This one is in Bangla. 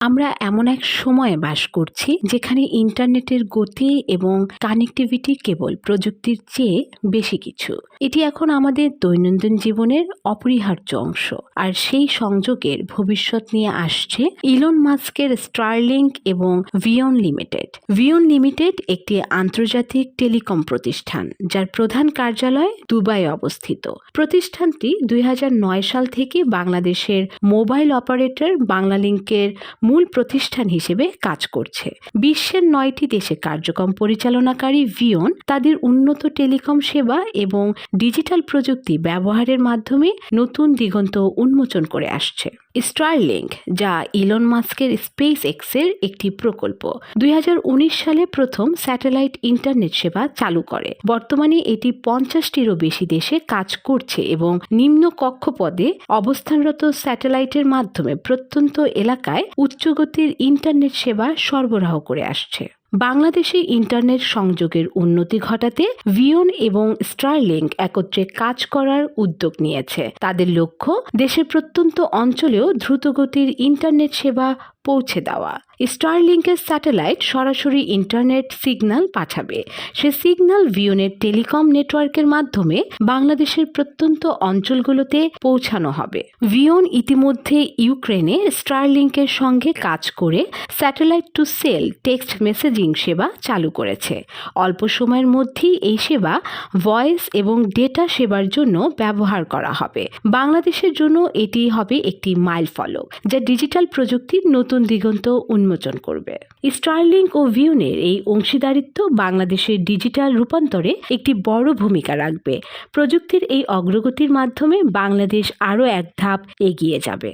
আমরা এমন এক সময়ে বাস করছি যেখানে ইন্টারনেটের গতি এবং কানেক্টিভিটি কেবল প্রযুক্তির চেয়ে বেশি কিছু। এটি এখন আমাদের দৈনন্দিন জীবনের অপরিহার্য অংশ। আর সেই সংযোগের ভবিষ্যৎ নিয়ে আসছে ইলন মাস্কের স্টারলিংক এবং ভিয়ন লিমিটেড। ভিয়ন লিমিটেড একটি আন্তর্জাতিক টেলিকম প্রতিষ্ঠান যার প্রধান কার্যালয় দুবাইয়ে অবস্থিত। প্রতিষ্ঠানটি 2009 সাল থেকে বাংলাদেশের মোবাইল অপারেটর বাংলালিংকের মূল প্রতিষ্ঠান হিসেবে কাজ করছে। বিশ্বের 9টি দেশে কার্যক্রম পরিচালনাকারী ভিয়ন তাদের উন্নত টেলিকম সেবা এবং ডিজিটাল প্রযুক্তি ব্যবহারের মাধ্যমে নতুন দিগন্ত উন্মোচন করে আসছে। স্টারলিংক, যা ইলন মাস্কের স্পেস এক্সের একটি প্রকল্প, 2019 সালে প্রথম স্যাটেলাইট ইন্টারনেট সেবা চালু করে। বর্তমানে এটি 50টিরও বেশি দেশে কাজ করছে এবং নিম্ন কক্ষপথে অবস্থানরত স্যাটেলাইটের মাধ্যমে প্রত্যন্ত এলাকায় উচ্চগতির ইন্টারনেট সেবা সরবরাহ করে আসছে। বাংলাদেশে ইন্টারনেট সংযোগের উন্নতি ঘটাতে ভিয়ন এবং স্টারলিংক একত্রে কাজ করার উদ্যোগ নিয়েছে। তাদের লক্ষ্য দেশের প্রত্যন্ত অঞ্চলেও দ্রুতগতির ইন্টারনেট সেবা পৌঁছে দেওয়া। স্টারলিংকের স্যাটেলাইট সরাসরি ইন্টারনেট সিগন্যাল পাঠাবে। সে সিগন্যাল ভিয়নের টেলিকম নেটওয়ার্কের মাধ্যমে বাংলাদেশের প্রত্যন্ত অঞ্চলগুলোতে পৌঁছানো হবে। ভিয়ন ইতিমধ্যে ইউক্রেনে স্টারলিংকের সঙ্গে কাজ করে satellite to cell text messaging সেবা চালু করেছে। অল্প সময়ের মধ্যেই এই সেবা ভয়েস এবং ডেটা সেবার জন্য ব্যবহার করা হবে। বাংলাদেশের জন্য এটি হবে একটি মাইলফলক, যা ডিজিটাল প্রযুক্তির নতুন দিগন্ত উন্মোচন করবে। স্টারলিংক ও ভিয়নের এই অংশীদারিত্ব বাংলাদেশের ডিজিটাল রূপান্তরে একটি বড় ভূমিকা রাখবে। প্রযুক্তির এই অগ্রগতির মাধ্যমে বাংলাদেশ আরও এক ধাপ এগিয়ে যাবে।